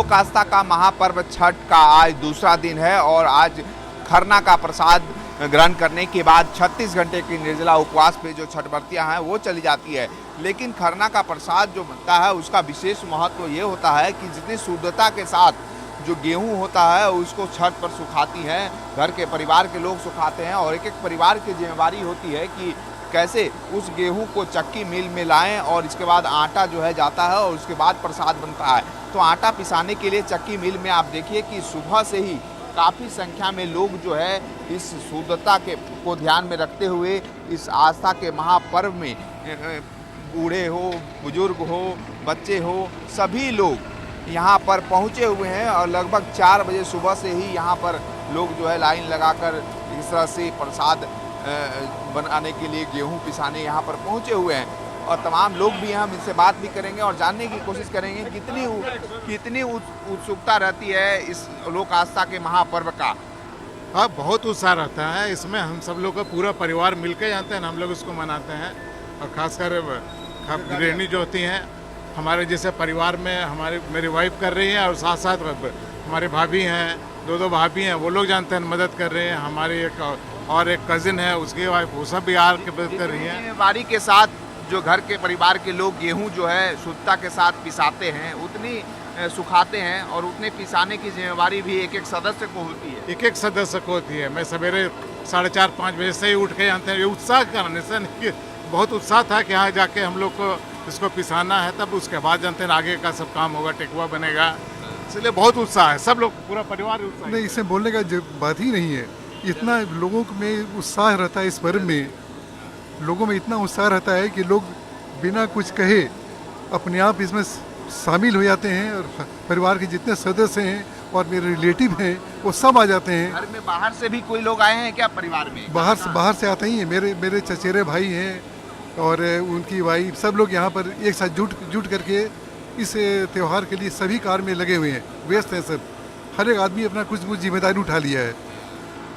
लोक आस्था का महापर्व छठ का आज दूसरा दिन है और आज खरना का प्रसाद ग्रहण करने के बाद 36 घंटे की निर्जला उपवास पे जो छठव्रतियाँ हैं वो चली जाती है। लेकिन खरना का प्रसाद जो बनता है उसका विशेष महत्व ये होता है कि जितनी शुद्धता के साथ जो गेहूं होता है उसको छत पर सुखाती हैं, घर के परिवार के लोग सुखाते हैं और एक एक परिवार की जिम्मेवारी होती है कि कैसे उस गेहूं को चक्की मिल में लाएं और इसके बाद आटा जो है जाता है और उसके बाद प्रसाद बनता है। तो आटा पिसाने के लिए चक्की मिल में आप देखिए कि सुबह से ही काफ़ी संख्या में लोग जो है इस शुद्धता के को ध्यान में रखते हुए इस आस्था के महापर्व में बूढ़े हो, बुजुर्ग हो, बच्चे हो, सभी लोग यहाँ पर पहुँचे हुए हैं और लगभग 4 बजे सुबह से ही यहाँ पर लोग जो है लाइन लगाकर इस तरह से प्रसाद बनाने के लिए गेहूं पिसाने यहाँ पर पहुँचे हुए हैं। और तमाम लोग भी हम इनसे बात भी करेंगे और जानने की कोशिश करेंगे कितनी उत्सुकता रहती है इस लोक आस्था के महापर्व का। हाँ, बहुत उत्साह रहता है इसमें। हम सब लोग का पूरा परिवार मिलकर जानते हैं, हम लोग इसको मनाते हैं। और खासकर गृहिणी जो होती हैं हमारे जैसे परिवार में मेरी वाइफ कर रही है और साथ साथ हमारे भाभी हैं, दो भाभी हैं, वो लोग जानते हैं मदद कर रहे हैं। हमारी एक कजिन है, उसकी वाइफ, वो सब भी आके मदद कर रही है। जिम्मेवारी के साथ जो घर के परिवार के लोग गेहूं जो है शुद्धता के साथ पिसाते हैं उतनी सुखाते हैं और उतने पिसाने की जिम्मेवारी भी एक एक सदस्य को होती है। एक सदस्य को होती है। मैं सवेरे 4:30-5 बजे से ही उठ के जानते हैं। ये उत्साह करने से नहीं, बहुत उत्साह था कि यहाँ जाके हम लोग को इसको पिसाना है, तब उसके बाद जानते हैं आगे का सब काम होगा, टेकुआ बनेगा। इसलिए बहुत उत्साह है, सब लोग पूरा परिवार उत्साह। नहीं, इसमें बोलने का बात ही नहीं है। इतना लोगों में उत्साह रहता है इस पर्व में, लोगों में इतना उत्साह रहता है कि लोग बिना कुछ कहे अपने आप इसमें शामिल हो जाते हैं और परिवार के जितने सदस्य हैं और मेरे रिलेटिव हैं वो सब आ जाते हैं। घर में बाहर से भी कोई लोग आए हैं क्या परिवार में? बाहर से आते ही हैं। मेरे चचेरे भाई हैं और उनकी वाइफ, सब लोग यहाँ पर एक साथ जुट करके इस त्यौहार के लिए सभी कार्य में लगे हुए हैं, व्यस्त हैं सब। हर एक आदमी अपना कुछ जिम्मेदारी उठा लिया है।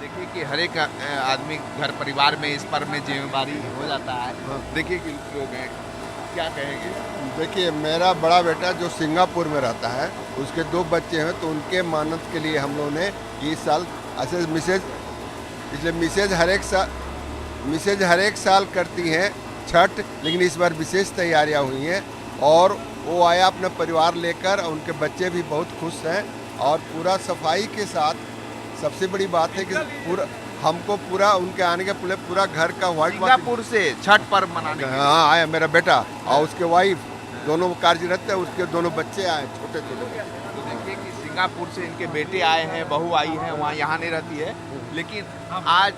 देखिए कि हर एक आदमी घर परिवार में इस पर्व में जिम्मेदारी हो जाता है। देखिए कि लोग हैं, क्या कहेंगे? देखिए, मेरा बड़ा बेटा जो सिंगापुर में रहता है उसके 2 बच्चे हैं, तो उनके मानद के लिए हम लोगों ने इस साल ऐसे मिसेज हर एक साल करती हैं छठ, लेकिन इस बार विशेष तैयारियां हुई हैं और वो आया अपना परिवार लेकर। उनके बच्चे भी बहुत खुश हैं और पूरा सफाई के साथ। सबसे बड़ी बात है कि पूरा उनके आने के पूरा घर का व्हाइट सिंगापुर से छठ पर्व मनाने। हाँ, आया मेरा बेटा और उसके वाइफ, दोनों कार्यरत है, उसके दोनों बच्चे आए छोटे। तो देखिए कि सिंगापुर से इनके बेटे आए हैं, बहू आई है, वहाँ यहाँ नहीं रहती है। लेकिन आज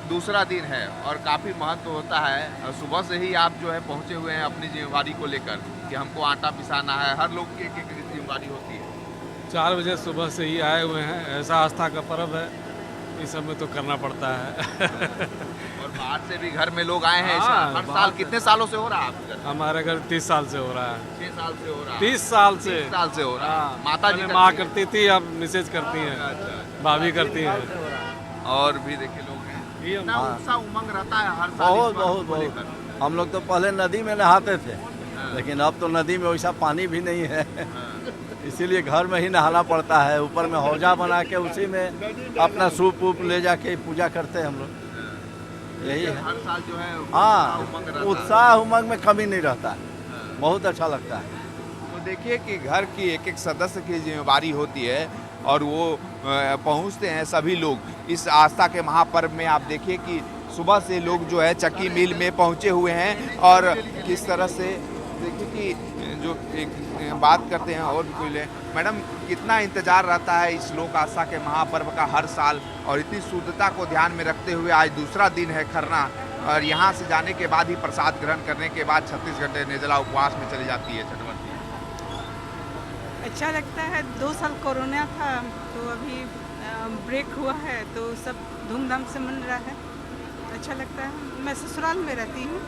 दूसरा दिन है और काफ़ी महत्व होता है। और सुबह से ही आप जो है पहुँचे हुए हैं अपनी जिम्मेवारी को लेकर कि हमको आटा पिसाना है। हर लोग की एक जिम्मेवारी होती है। 4 बजे सुबह से ही आए हुए हैं। ऐसा आस्था का पर्व है, इस सब में तो करना पड़ता है। और बाहर से भी घर में लोग आए हैं। हाँ, हर साल कितने सालों से हो रहा है आपके घर? हमारे घर 30 साल से हो रहा है। 6 साल से हो रहा है। 30 साल से हो रहा है। माता जी माँ करती थी, अब मिसेज करती हैं, भाभी करती हैं। और भी देखिए लोग हैं, इतना उत्साह उमंग रहता है हर साल। बहुत। हम लोग तो पहले नदी में नहाते थे, लेकिन अब तो नदी में वैसा पानी भी नहीं है, इसीलिए घर में ही नहाना पड़ता है। ऊपर में हौजा बना के उसी में अपना सूप वूप ले जाके पूजा करते हैं हम लोग। यही है हर साल जो है। हाँ, उत्साह उमंग में कमी नहीं रहता है, बहुत अच्छा लगता है। तो देखिए कि घर की एक सदस्य की जिम्मेवारी होती है और वो पहुंचते हैं सभी लोग इस आस्था के महापर्व में। आप देखिए कि सुबह से लोग जो है चक्की मिल में पहुंचे हुए हैं और किस तरह से देखिए कि जो एक बात करते हैं और भी कोई ले। मैडम, कितना इंतजार रहता है इस लोक आस्था के महापर्व का हर साल और इतनी शुद्धता को ध्यान में रखते हुए आज दूसरा दिन है खरना और यहाँ से जाने के बाद ही प्रसाद ग्रहण करने के बाद 36 घंटे निर्जला उपवास में चली जाती है छठव्रती? अच्छा लगता है। 2 साल कोरोना था तो अभी ब्रेक हुआ है तो सब धूमधाम से मन रहा है, अच्छा लगता है। मैं ससुराल में रहती हूँ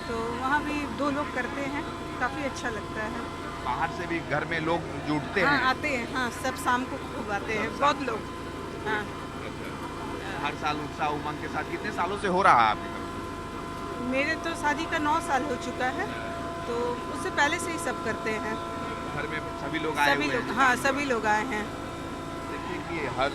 तो वहाँ भी 2 लोग करते हैं, काफ़ी अच्छा लगता है। बाहर से भी घर में लोग जुटते हाँ, हैं? आते हैं। हाँ, सब शाम को खूब आते हैं, बहुत लोग। हाँ, हर साल उत्साह उमंग के साथ। कितने सालों से हो रहा है आपके घर? मेरे तो शादी का 9 साल हो चुका है तो उससे पहले से ही सब करते हैं। घर में सभी लोग आए सभी हुए लोग, हैं। हाँ सभी लोग आए हैं। देखिए कि हर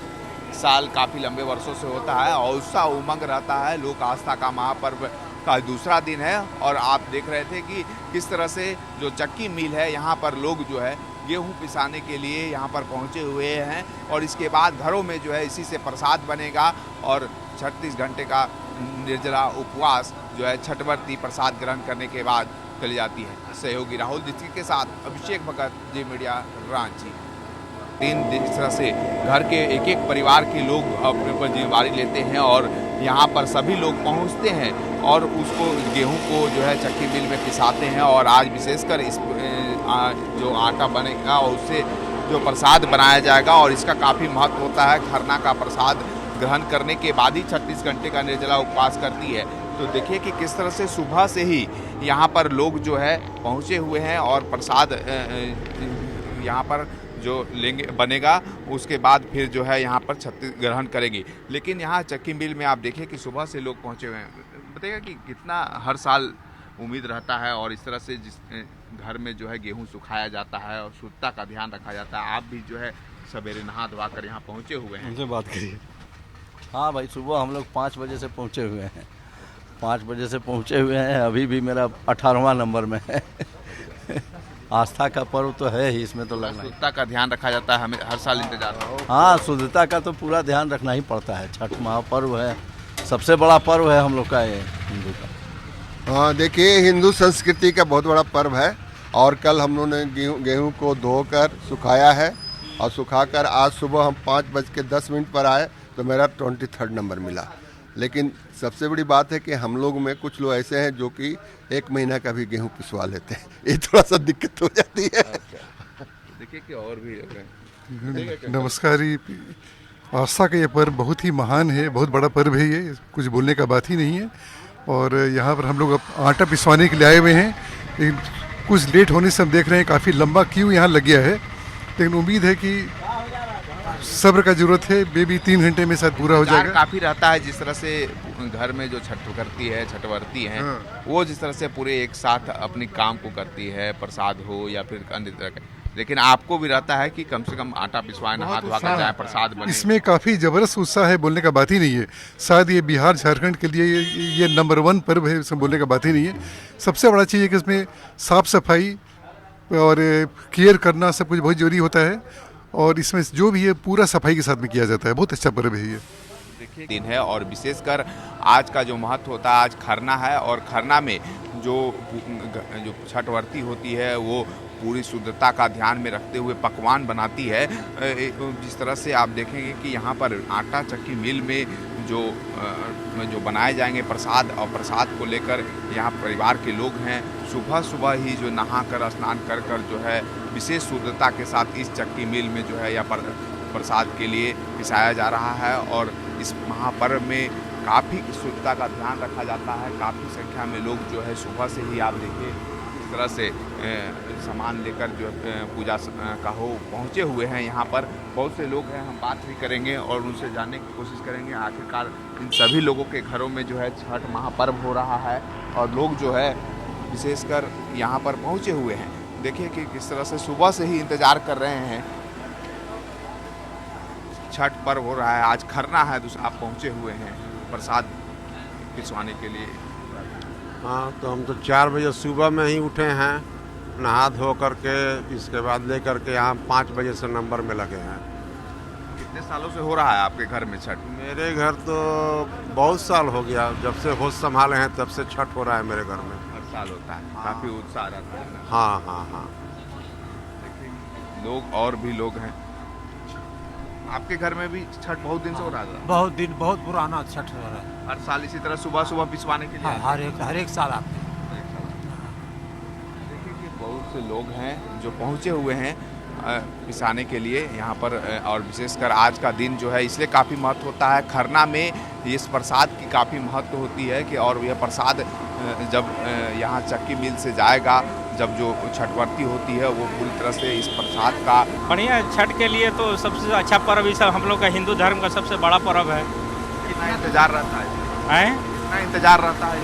साल काफ़ी लंबे वर्षों से होता है और उत्साह उमंग रहता है। लोक आस्था का महापर्व का दूसरा दिन है और आप देख रहे थे कि किस तरह से जो चक्की मिल है यहाँ पर लोग जो है गेहूं पिसाने के लिए यहाँ पर पहुँचे हुए हैं और इसके बाद घरों में जो है इसी से प्रसाद बनेगा और 36 घंटे का निर्जला उपवास जो है छठ व्रती प्रसाद ग्रहण करने के बाद चली जाती है। सहयोगी राहुल दीक्षित के साथ अभिषेक भगत, जी मीडिया, रांची। 3 दिन इस तरह से घर के एक एक परिवार के लोग अपने ऊपर जिम्मेदारी लेते हैं और यहाँ पर सभी लोग पहुँचते हैं और उसको गेहूं को जो है चक्की मिल में पिसाते हैं और आज विशेषकर इस जो आटा बनेगा और उससे जो प्रसाद बनाया जाएगा और इसका काफ़ी महत्व होता है। खरना का प्रसाद ग्रहण करने के बाद ही 36 घंटे का निर्जला उपवास करती है। तो देखिए कि किस तरह से सुबह से ही यहाँ पर लोग जो है पहुँचे हुए हैं और प्रसाद यहाँ पर जो लेंगे बनेगा उसके बाद फिर जो है यहाँ पर छत्तीस ग्रहण करेंगे। लेकिन यहाँ चक्की मिल में आप देखिए कि सुबह से लोग पहुँचे हुए हैं। बताइएगा कि कितना हर साल उम्मीद रहता है और इस तरह से जिस घर में जो है गेहूँ सुखाया जाता है और शुद्धता का ध्यान रखा जाता है। आप भी जो है सवेरे नहा धोवा कर यहाँ पहुँचे हुए हैं। उनसे बात करिए। हाँ भाई, सुबह हम लोग 5 बजे से पहुँचे हुए हैं। 5 बजे से पहुँचे हुए हैं, अभी भी मेरा 18वां नंबर में है। आस्था का पर्व तो है ही, इसमें तो लगना ही। शुद्धता का ध्यान रखा जाता है, हमें हर साल इंतजार है। हाँ, शुद्धता का तो पूरा ध्यान रखना ही पड़ता है। छठ महापर्व है, सबसे बड़ा पर्व है हम लोग का, ये हिंदू का। हाँ देखिए, हिंदू संस्कृति का बहुत बड़ा पर्व है और कल हम लोगों ने गेहूँ को धोकर सुखाया है और सुखाकर आज सुबह हम 5:10 पर आए तो मेरा 23rd नंबर मिला। लेकिन सबसे बड़ी बात है कि हम लोग में कुछ लोग ऐसे हैं जो कि 1 महीना का भी गेहूँ पिसवा लेते हैं। ये थोड़ा सा दिक्कत हो जाती है। देखिए कि और भी नमस्कार। आस्था का ये पर्व बहुत ही महान है, बहुत बड़ा पर्व है, ये कुछ बोलने का बात ही नहीं है। और यहाँ पर हम लोग अब आटा पिसवाने के लिए आए हुए हैं, लेकिन कुछ लेट होने से हम देख रहे हैं काफ़ी लंबा क्यू यहाँ लग गया है। लेकिन उम्मीद है कि सब्र का जरूरत है, बेबी 3 घंटे में शायद पूरा हो जाएगा। काफ़ी रहता है जिस तरह से घर में जो छठ करती है, छठवर्ती हैं, हाँ। वो जिस तरह से पूरे एक साथ अपने काम को करती है, प्रसाद हो या फिर अन्य तरह का। लेकिन आपको भी रहता है कि कम से कम आटा पिसवाए, नहा धोवा कर जाए, प्रसाद बने। इसमें काफ़ी ज़बरदस्त उत्साह है, बोलने का बात ही नहीं है। शायद ये बिहार झारखंड के लिए ये नंबर 1 पर्व है, इसमें बोलने का बात ही नहीं है। सबसे बड़ा चीज़ है कि इसमें साफ़ सफाई और केयर करना सब कुछ बहुत जरूरी होता है और इसमें जो भी है पूरा सफाई के साथ में किया जाता है। बहुत अच्छा पर्व है ये। देखिए दिन है और विशेषकर आज का जो महत्व होता है, आज खरना है और खरना में जो छठवर्ती होती है वो पूरी शुद्धता का ध्यान में रखते हुए पकवान बनाती है। जिस तरह से आप देखेंगे कि यहाँ पर आटा चक्की मिल में जो बनाए जाएंगे प्रसाद और प्रसाद को लेकर यहाँ परिवार के लोग हैं सुबह सुबह ही जो नहा कर स्नान कर जो है विशेष शुद्धता के साथ इस चक्की मिल में जो है या प्रसाद के लिए पिसाया जा रहा है। और इस महापर्व में काफ़ी शुद्धता का ध्यान रखा जाता है। काफ़ी संख्या में लोग जो है सुबह से ही आप देखिए इस तरह से सामान लेकर जो पूजा का हो पहुँचे हुए हैं। यहाँ पर बहुत से लोग हैं, हम बात भी करेंगे और उनसे जानने की कोशिश करेंगे आखिरकार इन सभी लोगों के घरों में जो है छठ महापर्व हो रहा है और लोग जो है विशेषकर यहाँ पर पहुँचे हुए हैं। देखिए कि किस तरह से सुबह से ही इंतज़ार कर रहे हैं। छठ पर्व हो रहा है, आज खरना है, दूसरा आप पहुँचे हुए हैं प्रसाद पिसवाने के लिए। हाँ, तो हम तो 4 बजे सुबह में ही उठे हैं, नहा धो करके इसके बाद ले करके यहाँ 5 बजे से नंबर में लगे हैं। कितने सालों से हो रहा है आपके घर में छठ? मेरे घर तो बहुत साल हो गया, जब से होश संभाले हैं तब से छठ हो रहा है मेरे घर में। हर साल होता है, काफ़ी उत्साह रहता है ना? हाँ हाँ हाँ। देखिए लोग और भी लोग हैं। आपके घर में भी छठ बहुत दिन से हो रहा था? बहुत दिन, बहुत पुराना छठ हो रहा है। हर साल इसी तरह सुबह सुबह पिसवाने के लिए? हाँ, हर एक साल आते हैं। देखिए कि बहुत से लोग हैं जो पहुंचे हुए हैं पिसाने के लिए यहाँ पर। और विशेषकर आज का दिन जो है इसलिए काफ़ी महत्व होता है। खरना में इस प्रसाद की काफ़ी महत्व होती है कि और यह प्रसाद जब यहाँ चक्की मिल से जाएगा, जब जो छठवर्ती होती है वो पूरी तरह से इस प्रसाद का बढ़िया। छठ के लिए तो सबसे अच्छा पर्व ही सब हम लोग का हिंदू धर्म का सबसे बड़ा पर्व है। कितना इंतजार रहता है? कितना इंतजार रहता है?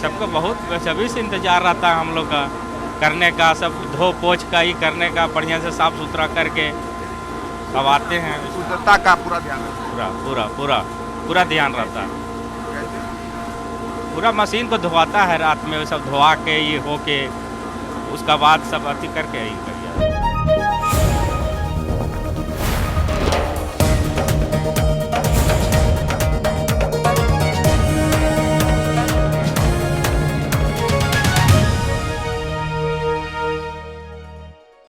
सबका बहुत सभी से इंतजार रहता है हम लोग का। करने का, सब धो पोछ का ही करने का, बढ़िया से साफ सुथरा करके सब आते हैं। शुद्धता का पूरा ध्यान रखते पूरा पूरा पूरा पूरा ध्यान रहता है। पूरा मशीन को धोवाता है रात में, सब धोवा के ये हो के उसका बाद सब अति करके ही कर